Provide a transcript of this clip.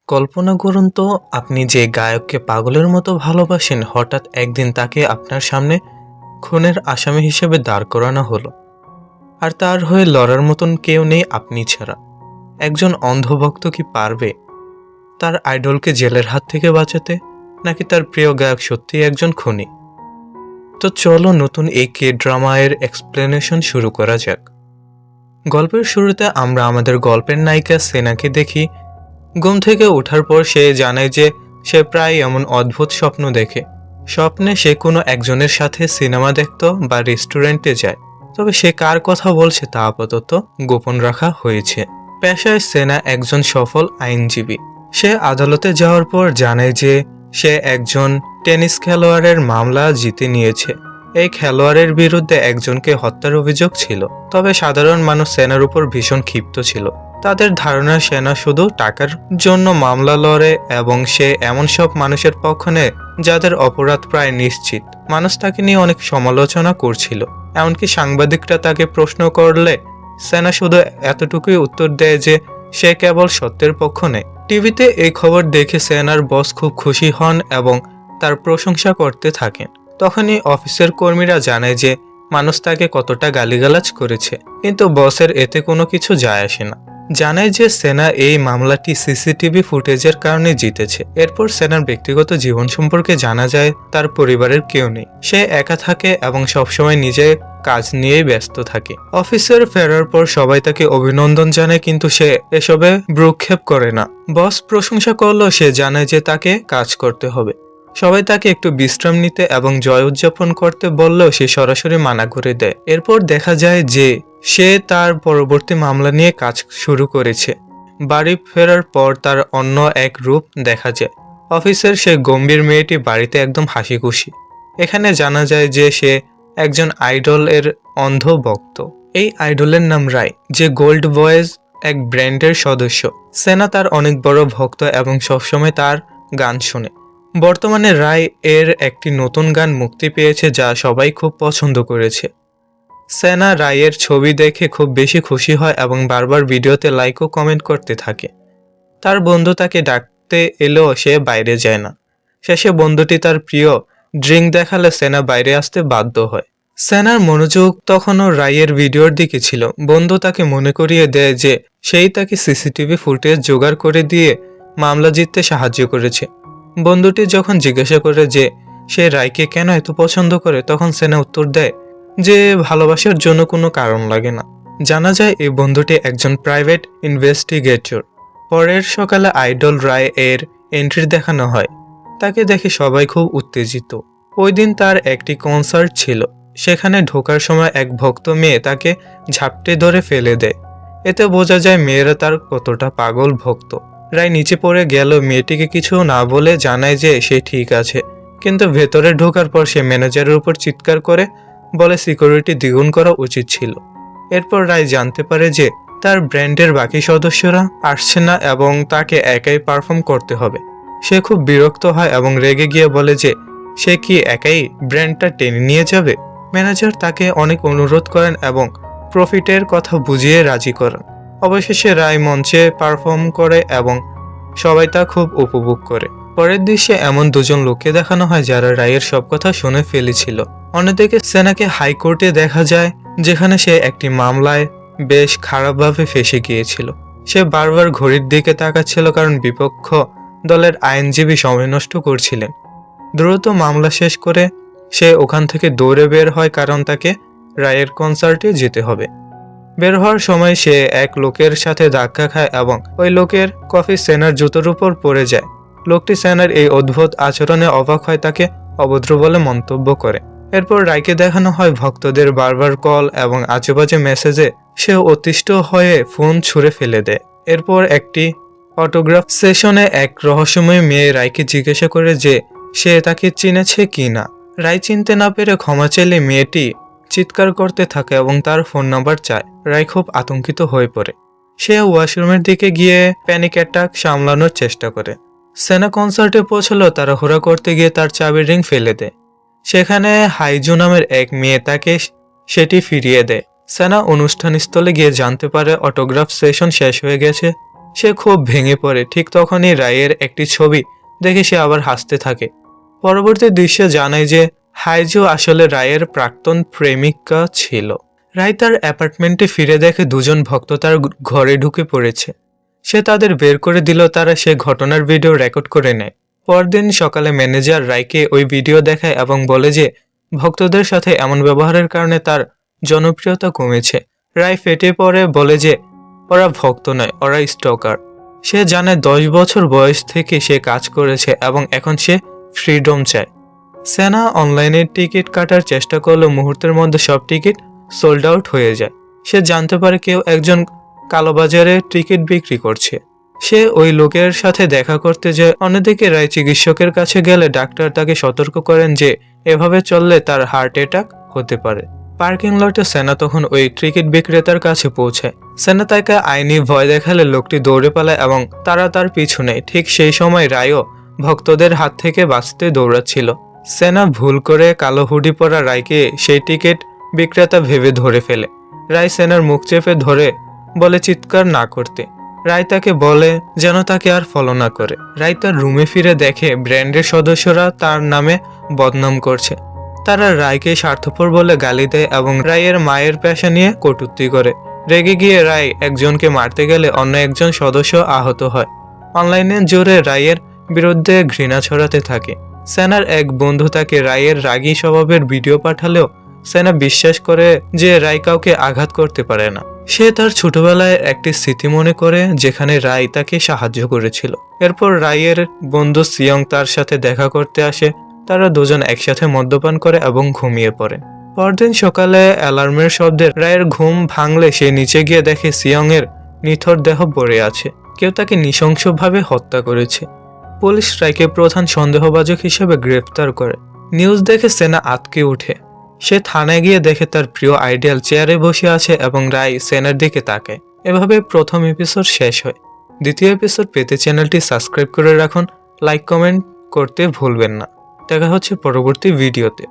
কল্পনা করুন তো আপনি যে গায়ককে পাগলের মতো ভালোবাসেন হঠাৎ একদিন তাকে আপনার সামনে খুনের আসামি হিসেবে দাঁড় করানো হলো। আর তার হয়ে লড়ার মতন কেউ নেই আপনি ছাড়া। একজন অন্ধভক্ত কি পারবে তার আইডলকে জেলের হাত থেকে বাঁচাতে, নাকি তার প্রিয় গায়ক সত্যিই একজন খুনি? তো চলো নতুন এই কে ড্রামা এর এক্সপ্লেনেশন শুরু করা যাক। গল্পের শুরুতে আমরা আমাদের গল্পের নায়িকা সেনাকে দেখি। ঘুম থেকে ওঠার পর সে জানে যে সে প্রায় এমন অদ্ভুত স্বপ্ন দেখে। স্বপ্নে সে কোনো একজনের সাথে সিনেমা দেখত বা রেস্টুরেন্টে যায়, তবে সে কার কথা বলছে তা আপাতত গোপন রাখা হয়েছে। পেশায় সেনা একজন সফল আইনজীবী। সে আদালতে যাওয়ার পর জানে যে সে একজন টেনিস খেলোয়াড়ের মামলা জিতে নিয়েছে। এই খেলোয়াড়ের বিরুদ্ধে একজনকে হত্যার অভিযোগ ছিল, তবে সাধারণ মানুষ সেনার উপর ভীষণ ক্ষিপ্ত ছিল। তাদের ধারণা সেনা শুধু টাকার জন্য মামলা লড়ে এবং সে এমন সব মানুষের পক্ষ নেয় যাদের অপরাধ প্রায় নিশ্চিত। মানুষ তাকে নিয়ে অনেক সমালোচনা করছিল, এমনকি সাংবাদিকরা তাকে প্রশ্ন করলে সেনা শুধু এতটুকুই উত্তর দেয় যে সে কেবল সত্যের পক্ষ নেয়। টিভিতে এই খবর দেখে সেনার বস খুব খুশি হন এবং তার প্রশংসা করতে থাকেন। তখনই অফিসের কর্মীরা জানায় যে মানুষ তাকে কতটা গালিগালাজ করেছে, কিন্তু বসের এতে কোনো কিছু যায় আসে না। জানায় যে সেনা এই মামলাটি সিসিটিভি ফুটেজের কারণে জিতেছে। এরপর সেনার ব্যক্তিগত জীবন সম্পর্কে জানা যায় তার পরিবারের কেউ নেই। সে একা থাকে এবং সবসময় নিজের কাজ নিয়েই ব্যস্ত থাকে। অফিসের ফেরার পর সবাই তাকে অভিনন্দন জানায়, কিন্তু সে এসবে ভ্রুক্ষেপ করে না। বস প্রশংসা করলেও সে জানে যে তাকে কাজ করতে হবে। সবাই তাকে একটু বিশ্রাম নিতে এবং জয় উদযাপন করতে বললেও সে সরাসরি মানা করে দেয়। এরপর দেখা যায় যে সে তার পরবর্তী মামলা নিয়ে কাজ শুরু করেছে। বাড়ি ফেরার পর তার অন্য এক রূপ দেখা যায়। অফিসের সে গম্ভীর মেয়েটি বাড়িতে একদম হাসি খুশি। এখানে জানা যায় যে সে একজন আইডল এর অন্ধ ভক্ত। এই আইডলের নাম রাই, যে গোল্ড ভয়েস এক ব্র্যান্ডের সদস্য। সেনা তার অনেক বড় ভক্ত এবং সবসময় তার গান শোনে। বর্তমানে রাই এর একটি নতুন গান মুক্তি পেয়েছে যা সবাই খুব পছন্দ করেছে। সেনা রায়ের ছবি দেখে খুব বেশি খুশি হয় এবং বারবার ভিডিওতে লাইক ও কমেন্ট করতে থাকে। তার বন্ধু তাকে ডাকতে এলেও সে বাইরে যায় না। শেষে বন্ধুটি তার প্রিয় ড্রিঙ্ক দেখালে সেনা বাইরে আসতে বাধ্য হয়। সেনার মনোযোগ তখনও রায়ের ভিডিওর দিকে ছিল। বন্ধু তাকে মনে করিয়ে দেয় যে সেই তাকে সিসিটিভি ফুটেজ জোগাড় করে দিয়ে মামলা জিততে সাহায্য করেছে। বন্ধুটি যখন জিজ্ঞাসা করে যে সে রায়কে কেন এত পছন্দ করে, তখন সেনা উত্তর দেয় যে ভালোবাসার জন্য কোনো কারণ লাগে না। জানা যায় এই বন্ধুটি একজন প্রাইভেট ইনভেস্টিগেটর। পরের সকালে আইডল রায় এর এন্ট্রি দেখানো হয়। তাকে দেখে সবাই খুব উত্তেজিত। ওই দিন তার একটি কনসার্ট ছিল। সেখানে ঢোকার সময় এক ভক্ত মেয়ে তাকে ঝাপটে ধরে ফেলে দেয়। এতে বোঝা যায় মেয়েরা তার কতটা পাগল ভক্ত। রায় নিচে পড়ে গেল। মেয়েটিকে কিছু না বলে জানায় যে সে ঠিক আছে, কিন্তু ভেতরে ঢোকার পর সে ম্যানেজারের উপর চিৎকার করে বলে সিকিউরিটি দ্বিগুণ করা উচিত ছিল। এরপর রায় জানতে পারে যে তার ব্র্যান্ডের বাকি সদস্যরা আসছে না এবং তাকে একাই পারফর্ম করতে হবে। সে খুব বিরক্ত হয় এবং রেগে গিয়ে বলে যে সে কি একাই ব্র্যান্ডটা টেনে নিয়ে যাবে। ম্যানেজার তাকে অনেক অনুরোধ করেন এবং প্রফিটের কথা বুঝিয়ে রাজি করেন। অবশেষে রায় মঞ্চে পারফর্ম করে এবং সবাই তা খুব উপভোগ করে। পরের দৃশ্যে এমন দুজন লোককে দেখানো হয় যারা রায়ের সব কথা শুনে ফেলেছিল। অন্যদিকে সেনাকে হাইকোর্টে দেখা যায়, যেখানে সে একটি মামলায় বেশ খারাপভাবে ফেঁসে গিয়েছিল। সে বারবার ঘড়ির দিকে তাকাচ্ছিল কারণ বিপক্ষ দলের আইনজীবী সময় নষ্ট করছিলেন। দ্রুত মামলা শেষ করে সে ওখান থেকে দৌড়ে বের হয়, কারণ তাকে রায়ের কনসার্টে যেতে হবে। বের হওয়ার সময় সে এক লোকের সাথে ধাক্কা খায় এবং ওই লোকের কফি সেনার জুতোর উপর পড়ে যায়। লোকটি সেনার এই অদ্ভুত আচরণে অবাক হয়, তাকে অভদ্র বলে মন্তব্য করে। এরপর রায়কে দেখানো হয় ভক্তদের বারবার কল এবং আজেবাজে মেসেজে সে অতিষ্ঠ হয়ে ফোন ছুঁড়ে ফেলে দেয়। এরপর একটি অটোগ্রাফ সেশনে এক রহস্যময় মেয়ে রায়কে জিজ্ঞাসা করে যে সে তাকে চিনেছে কি না। রায় চিনতে না পেরে ক্ষমা চাইলে মেয়েটি চিৎকার করতে থাকে এবং তার ফোন নাম্বার চায়। রায় খুব আতঙ্কিত হয়ে পড়ে। সে ওয়াশরুমের দিকে গিয়ে প্যানিক অ্যাটাক সামলানোর চেষ্টা করে। সেনা কনসার্টে পৌঁছলো তাড়াহুড়া করতে গিয়ে তার চাবির রিং ফেলে দেয়। সেখানে হাইজু নামের এক মেয়ে তাকে সেটি ফিরিয়ে দেয়। সেনা অনুষ্ঠানস্থলে গিয়ে জানতে পারে অটোগ্রাফ সেশন শেষ হয়ে গেছে। সে খুব ভেঙে পড়ে। ঠিক তখনই রায়ের একটি ছবি দেখে সে আবার হাসতে থাকে। পরবর্তী দৃশ্যে জানায় যে হাইজু আসলে রায়ের প্রাক্তন প্রেমিকা ছিল। রায় তার অ্যাপার্টমেন্টে ফিরে দেখে দুজন ভক্ত তার ঘরে ঢুকে পড়েছে। সে তাদের বের করে দিল। তারা সে ঘটনার ভিডিও রেকর্ড করে নেয়। পরদিন সকালে ম্যানেজার রায়কে ওই ভিডিও দেখায় এবং বলে যে ভক্তদের সাথে এমন ব্যবহারের কারণে তার জনপ্রিয়তা কমেছে। রায় ফেটে পড়ে, বলে যে ওরা ভক্ত নয়, ওরা স্টকার। সে জানে 10 বছর বয়স থেকে সে কাজ করেছে এবং এখন সে ফ্রিডম চায়। সেনা অনলাইনে টিকিট কাটার চেষ্টা করলেও মুহূর্তের মধ্যে সব টিকিট সোল্ড আউট হয়ে যায়। সে জানতে পারে কেউ একজন কালোবাজারে টিকিট বিক্রি করছে। সে ওই লোকের সাথে দেখা করতে যায়। অন্যদিকে রায় চিকিৎসকের কাছে গেলে ডাক্তার তাকে সতর্ক করেন যে এভাবে চললে তার হার্ট অ্যাটাক হতে পারে। পার্কিং লটে সেনা তখন ওই টিকিট বিক্রেতার কাছে পৌঁছায়। সেনা তাকে আইনি ভয় দেখালে লোকটি দৌড়ে পালায় এবং তারা তার পিছু নেয়। ঠিক সেই সময় রায়ও ভক্তদের হাত থেকে বাঁচতে দৌড়াচ্ছিল। সেনা ভুল করে কালো হুডি পরা রায়কে সেই টিকিট বিক্রেতা ভেবে ধরে ফেলে। রায় সেনার মুখ চেপে ধরে বলে চিৎকার না করতে। রায় তাকে বলে যেন তাকে আর ফলো না করে। রায় তার রুমে ফিরে দেখে ব্র্যান্ডের সদস্যরা তার নামে বদনাম করছে। তারা রায়কে স্বার্থপর বলে গালি দেয় এবং রায়ের মায়ের পেশা নিয়ে কটূক্তি করে। রেগে গিয়ে রায় একজনকে মারতে গেলে অন্য একজন সদস্য আহত হয়। অনলাইনে জোরে রায়ের বিরুদ্ধে ঘৃণা ছড়াতে থাকে। সেনার এক বন্ধু তাকে রায়ের রাগী স্বভাবের ভিডিও পাঠালেও সেনা বিশ্বাস করে যে রায় কাউকে আঘাত করতে পারে না। সে তার ছোটবেলায় একটি স্মৃতি মনে করে যেখানে রায় তাকে সাহায্য করেছিল। এরপর রায়ের বন্ধু সিয়ং তার সাথে দেখা করতে আসে। তারা দুজন একসাথে মদ্যপান করে এবং ঘুমিয়ে পড়ে। পরদিন সকালে অ্যালার্মের শব্দে রায়ের ঘুম ভাঙলে সে নিচে গিয়ে দেখে সিয়ং এর নিথর দেহ পড়ে আছে। কেউ তাকে নৃশংসভাবে হত্যা করেছে। পুলিশ রায়কে প্রধান সন্দেহভাজন হিসেবে গ্রেফতার করে। নিউজ দেখে সেনা আঁতকে ওঠে। সে থানায় গিয়ে দেখে তার প্রিয় আইডিয়াল চেয়ারে বসে আছে এবং রায় সেনার দিকে তাকায়। এভাবে প্রথম এপিসোড শেষ হয়। দ্বিতীয় এপিসোড পেতে চ্যানেলটি সাবস্ক্রাইব করে রাখুন। লাইক কমেন্ট করতে ভুলবেন না। দেখা হচ্ছে পরবর্তী ভিডিওতে।